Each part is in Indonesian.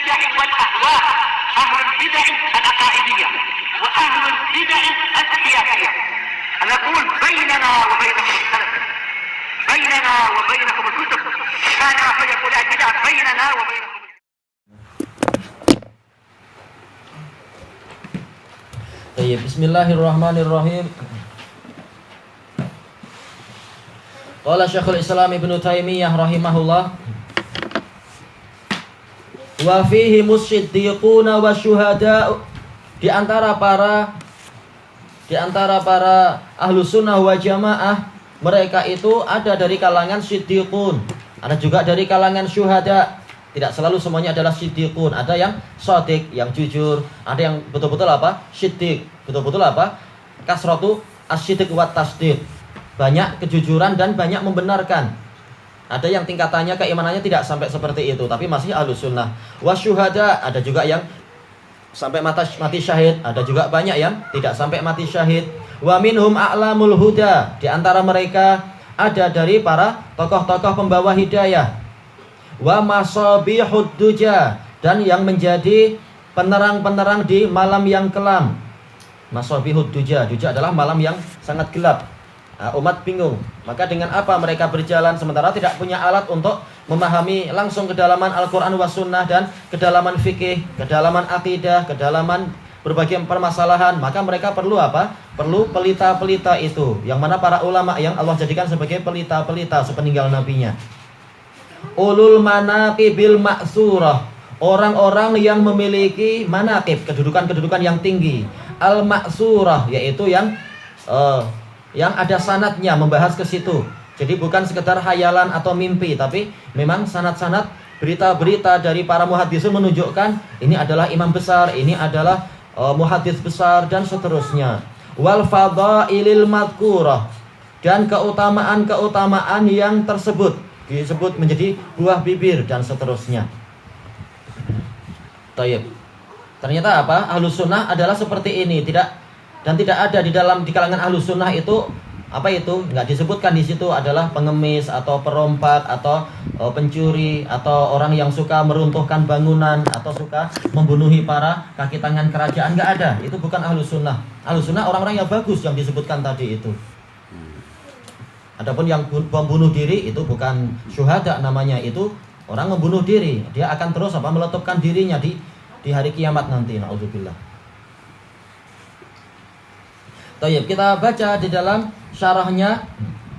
البدع والأهواء، أهل البدع العقائدية وأهل البدع السياسية. نقول بيننا وبينكم السلف، بيننا وبينكم الكتب، كان فيقول البدع بيننا وبينكم. Bismillahirrahmanirrahim. Qala Syekhul Islam Ibnu Taimiyah rahimahullah, wa fihi musyiddiquna wa syuhada. Di antara para ahlu sunnah wa jamaah, mereka itu ada dari kalangan siddiqun, ada juga dari kalangan syuhada. Tidak selalu semuanya adalah siddiqun. Ada yang shadiq, yang jujur. Ada yang betul-betul apa? Siddiq. Betul-betul apa? Kasratu as-siddiq wa tasdiq. Banyak kejujuran dan banyak membenarkan. Ada yang tingkatannya keimanannya tidak sampai seperti itu, tapi masih ahlus sunnah. Wa syuhada, ada juga yang sampai mati syahid. Ada juga banyak yang tidak sampai mati syahid. Wa minhum a'lamul huda. Di antara mereka ada dari para tokoh-tokoh pembawa hidayah. Wa masabihud duja, dan yang menjadi penerang-penerang di malam yang kelam. Masabihud duja, duja adalah malam yang sangat gelap. Umat bingung, maka dengan apa mereka berjalan sementara tidak punya alat untuk memahami langsung kedalaman Al-Quran was sunnah dan kedalaman fikih, kedalaman akidah, kedalaman berbagai permasalahan. Maka mereka perlu apa? Perlu pelita-pelita itu, yang mana para ulama yang Allah jadikan sebagai pelita-pelita sepeninggal nabinya. Ulul manaqibil ma'surah, orang-orang yang memiliki manaqib, kedudukan-kedudukan yang tinggi. Al ma'surah, yaitu yang ada sanadnya membahas ke situ. Jadi bukan sekedar hayalan atau mimpi, tapi memang sanad-sanad berita-berita dari para muhaddisun menunjukkan ini adalah imam besar, ini adalah muhaddits besar, dan seterusnya. Wal fadailil madkurah, dan keutamaan-keutamaan yang tersebut disebut menjadi buah bibir, dan seterusnya. Tayyib. Ternyata apa? Ahlus sunnah adalah seperti ini, tidak ada di kalangan ahlus sunnah itu apa itu? Enggak disebutkan di situ adalah pengemis atau perompak atau pencuri atau orang yang suka meruntuhkan bangunan atau suka membunuhi para kaki tangan kerajaan. Enggak ada. Itu bukan ahlus sunnah. Ahlus sunnah orang-orang yang bagus yang disebutkan tadi itu. Adapun yang membunuh diri itu bukan syuhada namanya, itu orang membunuh diri. Dia akan terus meletupkan dirinya di hari kiamat nanti. Naudzubillah. Baik, kita baca di dalam syarahnya.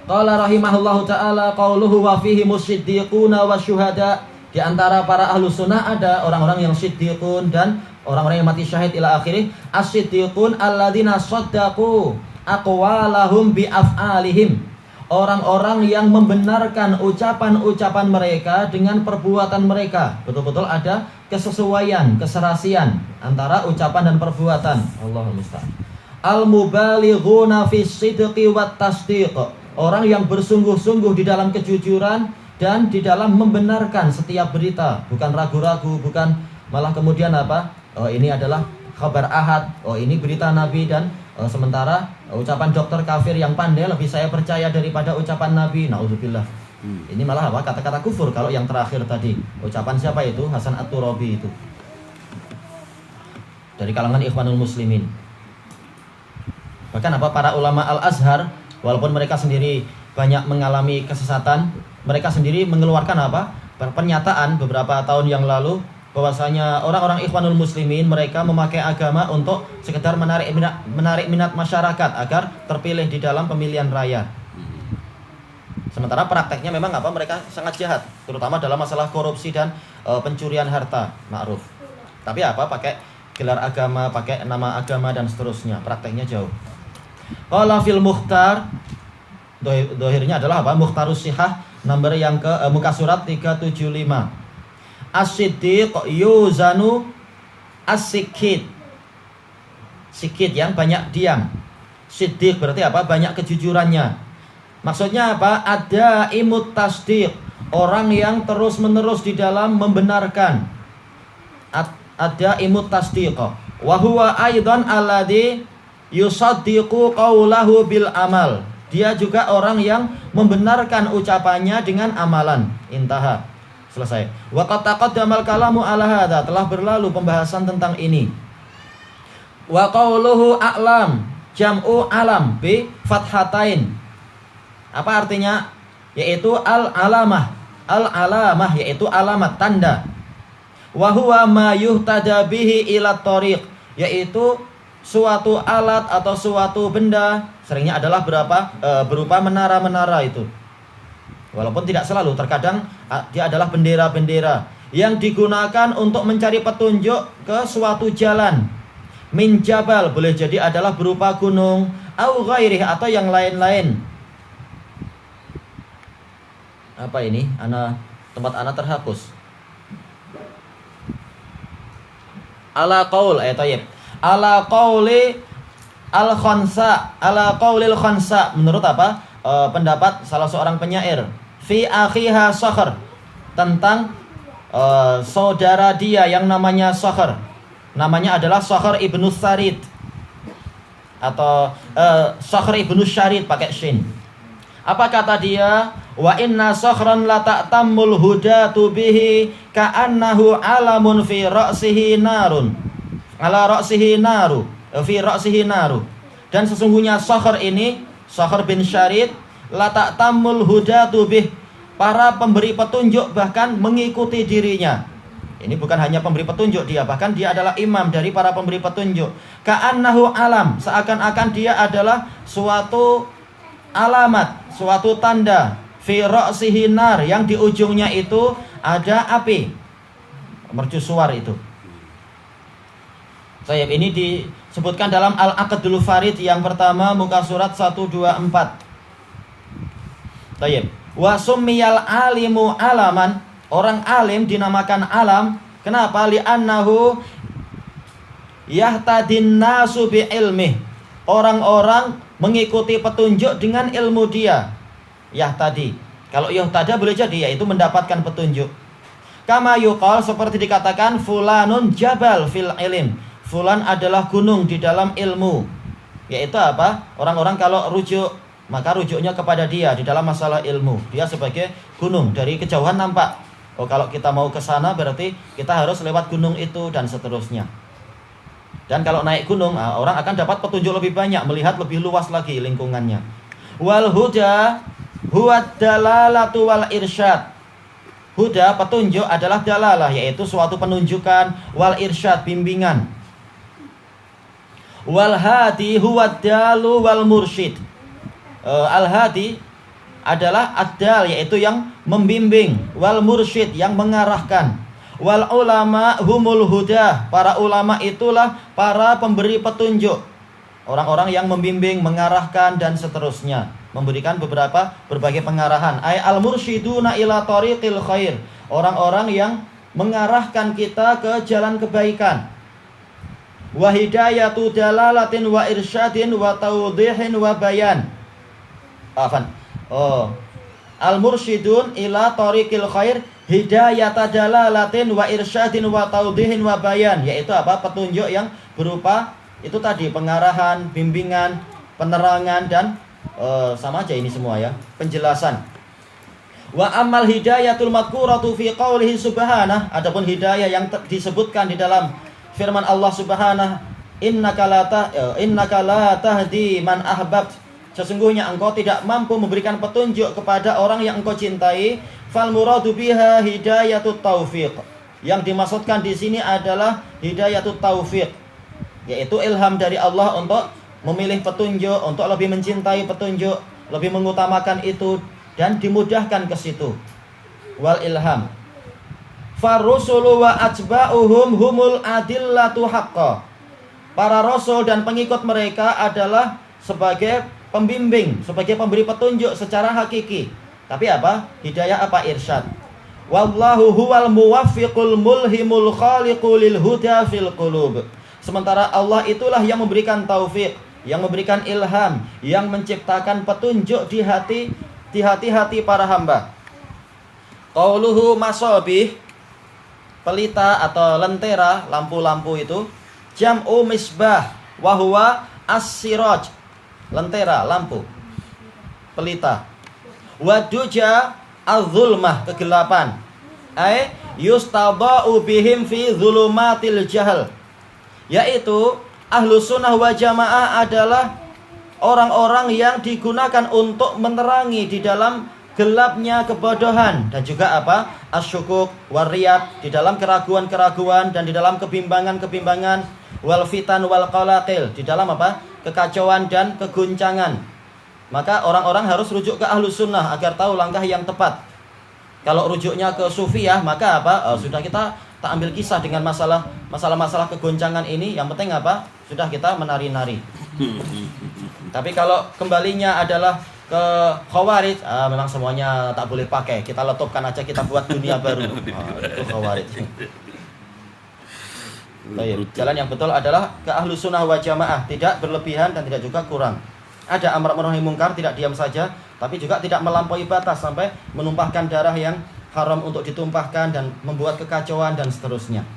Qala rahimahullahu taala qauluhu wa fihi musyiddiquna wa syuhada. Di antara para ahlus sunnah ada orang-orang yang siddiqun dan orang-orang yang mati syahid ila akhirih. As-siddiqun alladzina shaddaqu aqwalahum bi af'alihim. Orang-orang yang membenarkan ucapan-ucapan mereka dengan perbuatan mereka. Betul-betul ada kesesuaian, keserasian antara ucapan dan perbuatan. Allahumma musta'an. Al-mubalighuna fis sidqi wat tasdiq. Orang yang bersungguh-sungguh di dalam kejujuran dan di dalam membenarkan setiap berita, bukan ragu-ragu, bukan malah kemudian apa? Oh, ini adalah kabar ahad. Oh, ini berita Nabi, dan sementara ucapan dokter kafir yang pandai lebih saya percaya daripada ucapan Nabi. Naudzubillah. Ini malah apa? Kata-kata kufur kalau yang terakhir tadi. Ucapan siapa itu? Hasan At-Turabi itu. Dari kalangan Ikhwanul Muslimin. Bahkan apa? Para ulama Al-Azhar, walaupun mereka sendiri banyak mengalami kesesatan, mereka sendiri mengeluarkan apa? Pernyataan beberapa tahun yang lalu bahwasanya orang-orang Ikhwanul Muslimin mereka memakai agama untuk sekedar menarik minat masyarakat agar terpilih di dalam pemilihan raya. Sementara prakteknya memang apa? Mereka sangat jahat, terutama dalam masalah korupsi dan pencurian harta, ma'ruf. Tapi apa? Pakai gelar agama, pakai nama agama dan seterusnya. Prakteknya jauh. Qala fil Mukhtar, dohirnya adalah apa? Mukhtarus Sihah, nomor yang ke muka surat 375. As-siddiq yuzanu as-sikit. Sikit yang banyak diam. Siddiq berarti apa? Banyak kejujurannya. Maksudnya apa? Ada imut tasdiq, orang yang terus-menerus di dalam membenarkan. Ada imut tasdiq. Wa huwa aidan alladhi yusaddiqu qawlahu bil amal. Dia juga orang yang membenarkan ucapannya dengan amalan. Intaha. Selesai. Wa qad taqaddamal kalamu ala hadza, telah berlalu pembahasan tentang ini. Wa qauluhu a'lam, jam'u alam bi fathatain. Apa artinya? Yaitu al-alamah. Al-alamah yaitu alamat, tanda. Wa huwa ma yuhtada bihi ila thariq, yaitu suatu alat atau suatu benda, seringnya adalah berupa menara-menara itu. Walaupun tidak selalu, terkadang dia adalah bendera-bendera yang digunakan untuk mencari petunjuk ke suatu jalan. Min jabal, boleh jadi adalah berupa gunung, au ghairih, atau yang lain-lain. Apa ini? Tempat ana terhapus. Ala qaul, tayyib. Ala qauli al-khansa, ala qaulil khansa, menurut apa? Pendapat salah seorang penyair. Fi akhiha Sakhr, tentang saudara dia yang namanya Sakhr. Namanya adalah Sakhr ibnu Sarid, atau Sakhr ibnu Syarid pakai shin. Apa kata dia? Wa inna Sakhran la ta'tammul hudatu bihi ka'annahu alamun fi ra'sihi narun. Ala ra'sihi naru, fi ra'sihi naru. Dan sesungguhnya Sakhr ini, Sakhr bin Syarid, la ta'tammul hudatu bih, para pemberi petunjuk bahkan mengikuti dirinya. Ini bukan hanya pemberi petunjuk dia, bahkan dia adalah imam dari para pemberi petunjuk. Ka'annahu alam, seakan-akan dia adalah suatu alamat, suatu tanda. Fi ra'sihi nar, yang di ujungnya itu ada api, mercusuar itu. Ini disebutkan dalam Al-Aqdul Farid yang pertama, muka surat 124. Wa summiyal alimu alaman, orang alim dinamakan alam. Kenapa? Li'annahu yahtadin nasu bi ilmih, orang-orang mengikuti petunjuk dengan ilmu dia. Yahtadi, kalau yahtada boleh jadi yaitu mendapatkan petunjuk. Kama yuqal, seperti dikatakan fulanun jabal fil ilm, fulan adalah gunung di dalam ilmu. Yaitu apa? Orang-orang kalau rujuk, maka rujuknya kepada dia di dalam masalah ilmu. Dia sebagai gunung, dari kejauhan nampak. Oh, kalau kita mau ke sana berarti kita harus lewat gunung itu, dan seterusnya. Dan kalau naik gunung, orang akan dapat petunjuk lebih banyak, melihat lebih luas lagi lingkungannya. Wal huda huwa dalalatu wal irsyad. Huda, petunjuk, adalah dalalah, yaitu suatu penunjukan, wal irsyad, bimbingan. Wal hadi huwa dalu wal mursyid. Al hadi adalah ad-dal, yaitu yang membimbing, wal mursyid, yang mengarahkan. Wal ulama humul huda, para ulama itulah para pemberi petunjuk, orang-orang yang membimbing, mengarahkan, dan seterusnya, memberikan berbagai pengarahan. Ay al-mursyiduna ila tariqil khair, orang-orang yang mengarahkan kita ke jalan kebaikan. Wa hidayatu dalalatin wa irsyadin wa tawdihin wa bayan. Al-mursyidun ila tariqil khair, hidayata dalalatin wa irsyadin wa tawdihin wa bayan, yaitu apa? Petunjuk yang berupa itu tadi, pengarahan, bimbingan, penerangan, dan sama aja ini semua ya, penjelasan. Wa amal hidayatul madhkuratu fi qaulihi subhanah, adapun hidayah yang disebutkan di dalam firman Allah subhanahu, innaka la tahdi man ahbabt, sesungguhnya engkau tidak mampu memberikan petunjuk kepada orang yang engkau cintai. Fal muradu biha hidayatut taufiq, yang dimaksudkan di sini adalah hidayatut taufiq, yaitu ilham dari Allah untuk memilih petunjuk, untuk lebih mencintai petunjuk, lebih mengutamakan itu, dan dimudahkan ke situ. Wal ilham. Farrusulu wa atba'uhum humul adillatu haqqa, para rasul dan pengikut mereka adalah sebagai pembimbing, sebagai pemberi petunjuk secara hakiki. Tapi apa? Hidayah apa? Irsyad. Wallahu huwal muwaffiqul mulhimul khaliqul lil huda fil qulub. Sementara Allah itulah yang memberikan taufik, yang memberikan ilham, yang menciptakan petunjuk di hati para hamba. Qauluhu masabih, pelita atau lentera, lampu-lampu itu, jam'u misbah wa huwa as-siraj, lentera, lampu, pelita. Waduja az-zulmah, kegelapan. ay yustaba'u bihim fi dhulumatil jahl, yaitu Ahlus Sunnah wal Jamaah adalah orang-orang yang digunakan untuk menerangi di dalam gelapnya kebodohan dan juga apa? Asyukuk wariyab, di dalam keraguan-keraguan dan di dalam kebimbangan-kebimbangan, wal fitan wal qalaqil, di dalam apa? Kekacauan dan keguncangan. Maka orang-orang harus rujuk ke Ahlus Sunnah agar tahu langkah yang tepat. Kalau rujuknya ke Sufiyah, maka apa? Sudah kita tak ambil kisah dengan masalah kegoncangan ini. Yang penting apa? Sudah kita menari-nari. Tapi kalau kembalinya adalah ke Khawarij, memang semuanya tak boleh pakai. Kita letupkan aja, kita buat dunia baru. Itu Khawarij. Baik. Jalan yang betul adalah ke Ahlus Sunnah wal Jamaah, tidak berlebihan dan tidak juga kurang. Ada amar ma'ruf nahi munkar, tidak diam saja, tapi juga tidak melampaui batas sampai menumpahkan darah yang haram untuk ditumpahkan dan membuat kekacauan dan seterusnya.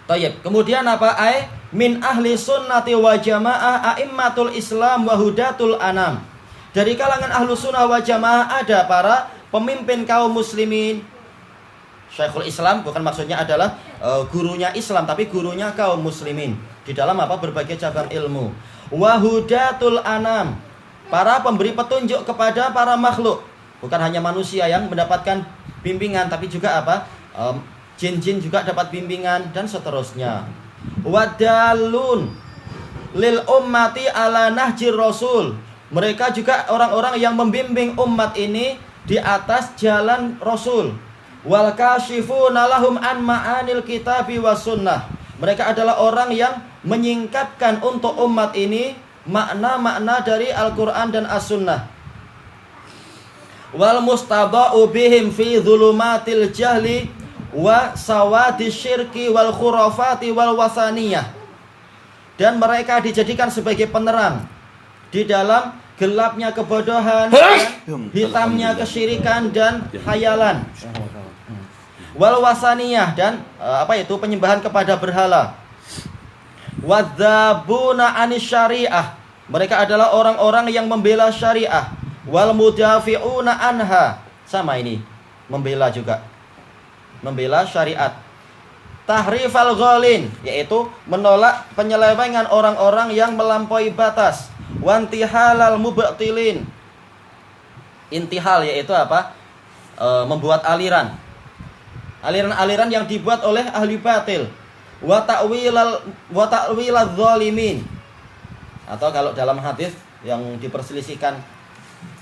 Tayyib. Kemudian apa? Min ahli sunnati wal jamaah a'immatul Islam wa hudatul anam. Dari kalangan Ahlus Sunnah wal Jamaah ada para pemimpin kaum muslimin. Syekhul Islam bukan maksudnya adalah gurunya Islam, tapi gurunya kaum muslimin di dalam apa? Berbagai cabang ilmu. Wa hudatul anam, para pemberi petunjuk kepada para makhluk. Bukan hanya manusia yang mendapatkan bimbingan, tapi juga apa? Jin-jin juga dapat bimbingan dan seterusnya. Wadalun lil ummati ala nahjir rasul. Mereka juga orang-orang yang membimbing umat ini di atas jalan Rasul. Wal kashifuna lahum an ma'anil kitabi was sunnah. Mereka adalah orang yang menyingkapkan untuk umat ini makna-makna dari Al-Qur'an dan As-Sunnah. Wal mustaba'u bihim fi dhulumatil jahli wa sawadi syirki wal khurafati wal wasaniyah. Dan mereka dijadikan sebagai penerang di dalam gelapnya kebodohan, hitamnya kesyirikan dan khayalan. Wal wasaniyah, dan penyembahan kepada berhala. Wadzabuna anis syariah, mereka adalah orang-orang yang membela syariah. Wal mudafi'una anha, sama ini, membela juga, membela syariat. Tahrifal ghalin, yaitu menolak penyelewengan orang-orang yang melampaui batas. Wantihalal mubtilin, intihal yaitu apa? Membuat aliran yang dibuat oleh ahli batil. Wa ta'wilal zalimin, atau kalau dalam hadis yang diperselisihkan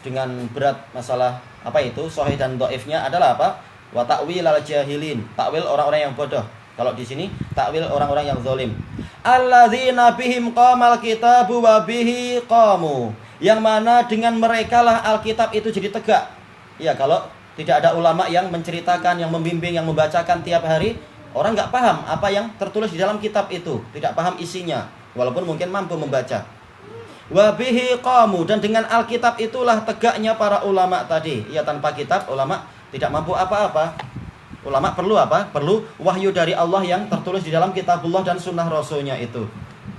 dengan berat masalah sahih dan dhaifnya adalah apa? Wa ta'wilal jahilin, takwil orang-orang yang bodoh. Kalau di sini takwil orang-orang yang zalim. Alladzina bihim qamal kitabu wa bihi qamu, yang mana dengan mereka lah Alkitab itu jadi tegak. Ya, kalau tidak ada ulama yang menceritakan, yang membimbing, yang membacakan tiap hari, orang nggak paham apa yang tertulis di dalam kitab itu, tidak paham isinya, walaupun mungkin mampu membaca. Wa bihi qamu, dan dengan Alkitab itulah tegaknya para ulama tadi. Ya, tanpa kitab ulama tidak mampu apa-apa. Ulama perlu apa? Perlu wahyu dari Allah yang tertulis di dalam kitabullah dan sunnah rasulnya itu.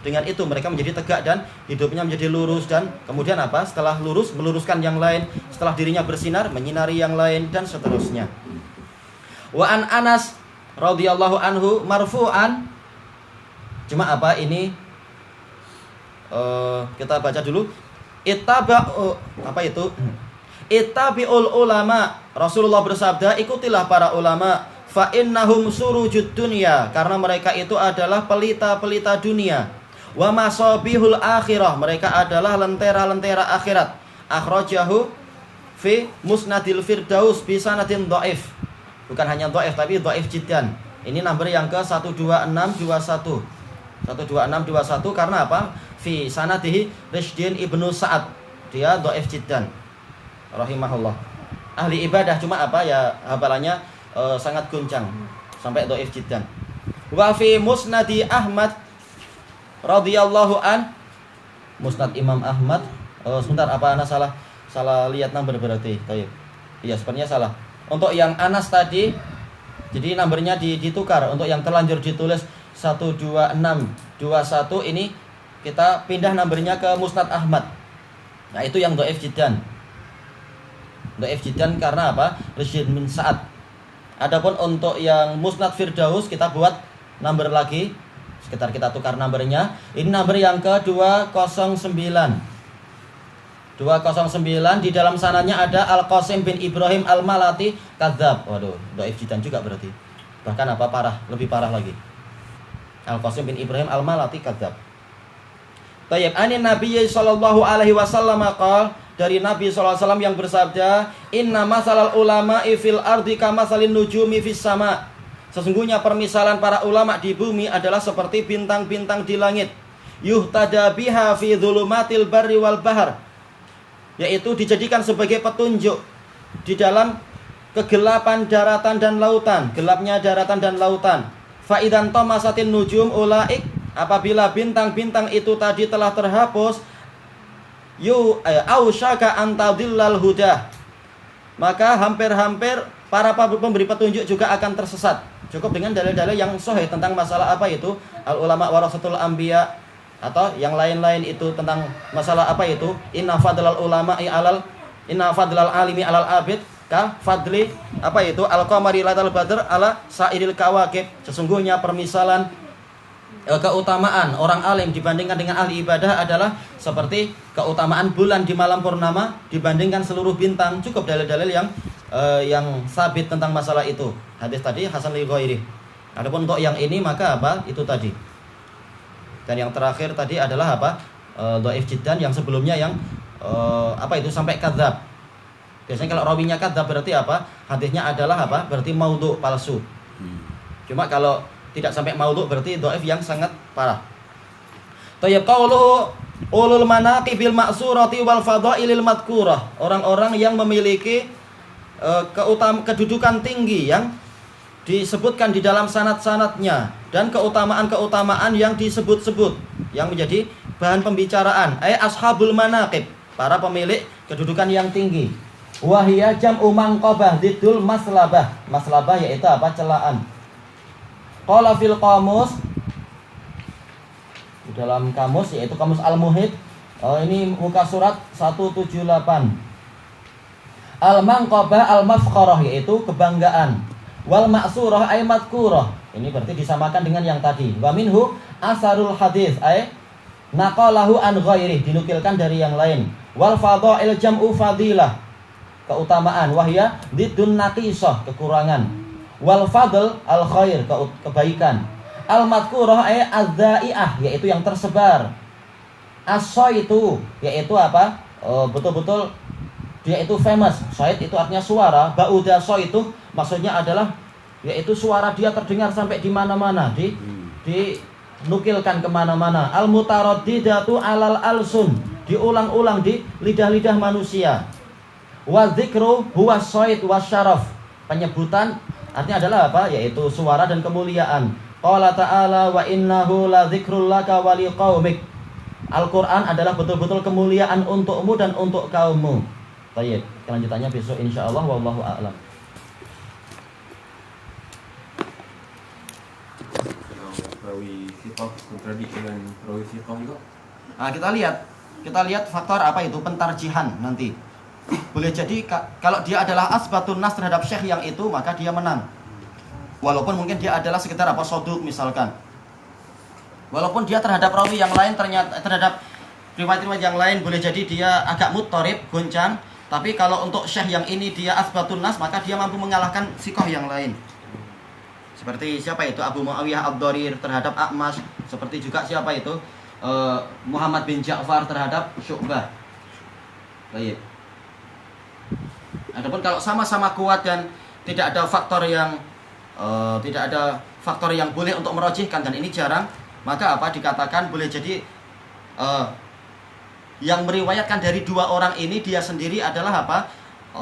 Dengan itu mereka menjadi tegak dan hidupnya menjadi lurus, dan kemudian apa? Setelah lurus meluruskan yang lain, setelah dirinya bersinar menyinari yang lain dan seterusnya. Wa an Anas radhiyallahu anhu marfu'an. Cuma apa ini? Kita baca dulu. Ittabi'ul ulama. Rasulullah bersabda, ikutilah para ulama. Fa innahum surujud dunya, karena mereka itu adalah pelita-pelita dunia. Wa masabihul akhirah, mereka adalah lentera-lentera akhirat. Akhrajahu fi musnadil firdaus bi sanadin dhaif. Bukan hanya dhaif tapi dhaif jiddan. Ini nomor yang ke 12621. 12621 karena apa? Fi sanadihi Rishdin ibnu Sa'ad. Dia dhaif jiddan. Rahimahullah. Ahli ibadah, cuma apa ya, hafalannya sangat guncang sampai dhaif jiddan. Wa fi musnadi Ahmad radhiyallahu an, musnad Imam Ahmad. Sebentar, apa ana salah lihat nomor berarti. Baik. Iya, sepertinya salah. Untuk yang Anas tadi, jadi nomornya ditukar. Untuk yang terlanjur ditulis 12621 ini kita pindah nomornya ke musnad Ahmad. Nah, itu yang dhaif jiddan. Dhaif jiddan karena apa? Rishdin bin Sa'ad. Adapun untuk yang Musnad Firdaus kita buat number lagi, sekitar kita tukar numbernya. Ini number yang ke-209. 209 di dalam sananya ada Al-Qasim bin Ibrahim Al-Malati kadzab. Waduh, dhaif jiddan juga berarti. Bahkan apa parah, lebih parah lagi. Al-Qasim bin Ibrahim Al-Malati kadzab. Tayyib, ani Nabi sallallahu alaihi wasallam qala, dari Nabi sallallahu alaihi wasallam yang bersabda, "Inna masalal ulama'i fil ardi kamasalin nujumi fis sama." Sesungguhnya permisalan para ulama di bumi adalah seperti bintang-bintang di langit. Yuhtada biha fi dhulumatil barri wal bahr. Yaitu dijadikan sebagai petunjuk di dalam kegelapan daratan dan lautan, gelapnya daratan dan lautan. Fa idan tamasatin nujum ulaik, apabila bintang-bintang itu tadi telah terhapus, ausyaka antadillal huda, maka hampir-hampir para pemberi petunjuk juga akan tersesat. Cukup dengan dalil-dalil yang sahih tentang masalah apa itu al ulama warasatul anbiya, atau yang lain-lain itu tentang masalah apa itu inna fadlal ulama'i alal inna fadlal alimi alal abid ka fadli apa itu al qamari latal badr ala sairil kawakib. Sesungguhnya permisalan keutamaan orang alim dibandingkan dengan ahli ibadah adalah seperti keutamaan bulan di malam purnama dibandingkan seluruh bintang. Cukup dalil-dalil yang sabit tentang masalah itu. Hadis tadi hasan li ghairi. Adapun untuk yang ini maka apa? Itu tadi. Dan yang terakhir tadi adalah apa? Dhaif jiddan, yang sebelumnya yang apa itu sampai kadzab. Biasanya kalau rawinya kadzab berarti apa? Hadisnya adalah apa? Berarti maudhu, palsu. Cuma kalau tidak sampai maudhu berarti dhaif yang sangat parah. Tayyib, qauluhu ulul manaqibil ma'surati wal fadailil madhkurah. Orang-orang yang memiliki kedudukan tinggi yang disebutkan di dalam sanad-sanadnya, dan keutamaan-keutamaan yang disebut-sebut yang menjadi bahan pembicaraan. Ashabul manaqib, para pemilik kedudukan yang tinggi. Wahia jam'u manqabah didul maslabah. Maslabah yaitu apa? Celaan. Qala fil qamus, di dalam kamus yaitu kamus Al-Muhit, ini muka surat 178. Al-manqabah al-mafkharah yaitu kebanggaan. Wal ma'surah ay madhkurah, ini berarti disamakan dengan yang tadi. Wa minhu asarul hadis ay naqalahu an ghairi, dinukilkan dari yang lain. Wal fadail jam'u fadilah, keutamaan. Wahya didun naqisah, kekurangan. Wal fadl al khair, kebaikan. Al madhkurah ay adzai'ah, yaitu yang tersebar. As-saitu yaitu apa? Betul-betul dia itu famous. Sait itu artinya suara. Ba'uda saitu maksudnya adalah yaitu suara dia terdengar sampai di mana-mana, dinukilkan kemana-mana. Al mutaraddidatu alal alsun, diulang-ulang di lidah-lidah manusia. Wa dzikru huwa sait wasyaraf, penyebutan artinya adalah apa? Yaitu suara dan kemuliaan. Qala ta'ala wa innahu la dzikrul laka wa liqaumik. Al-Qur'an adalah betul-betul kemuliaan untukmu dan untuk kaummu. Baik, kelanjutannya besok insyaallah, wallahu a'lam. Rawi siqah kontradik dengan rawi siqah juga. Nah, kita lihat faktor apa itu pentarjihan nanti. Boleh jadi kalau dia adalah asbatun nas terhadap syekh yang itu, maka dia menang. Walaupun mungkin dia adalah sekitar apa soduk misalkan. Walaupun dia terhadap rawi yang lain ternyata terhadap riwayat-riwayat yang lain boleh jadi dia agak muttarib, goncang. Tapi kalau untuk syekh yang ini dia asbatun nas, maka dia mampu mengalahkan siqah yang lain. Seperti siapa itu? Abu Muawiyah Ad-Dharir terhadap A'mash. Seperti juga siapa itu? Muhammad bin Ja'far terhadap Syu'bah. Baik. Adapun kalau sama-sama kuat dan tidak ada faktor yang boleh untuk merojihkan, dan ini jarang, maka apa dikatakan boleh jadi yang meriwayatkan dari dua orang ini dia sendiri adalah apa?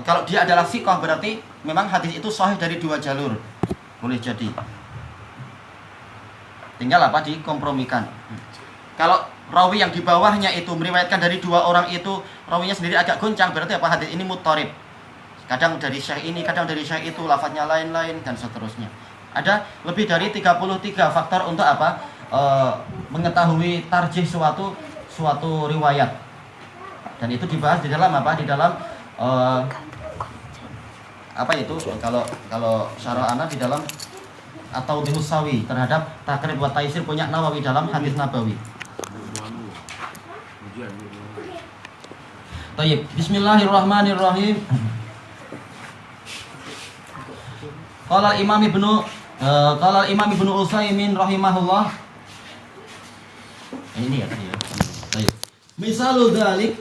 Kalau dia adalah thiqah berarti memang hadis itu sahih dari dua jalur. Boleh jadi. Tinggal apa? Dikompromikan. Kalau rawi yang di bawahnya itu meriwayatkan dari dua orang itu, rawinya sendiri agak goncang, berarti apa? Hadis ini muttarib. Kadang dari syekh ini, kadang dari syekh itu, lafadznya lain-lain dan seterusnya. Ada lebih dari 33 faktor untuk apa? Mengetahui tarjih suatu riwayat. Dan itu dibahas di dalam apa? Di dalam apa itu kalau syarah ana di dalam atau dihusawi terhadap takrib wa taisir punya Nawawi dalam hadis Nabawi. Baik, bismillahirrahmanirrahim. Qala Imam Ibnu Utsaimin rahimahullah. Ini ya tadi ya. Baik. Misalul dzalik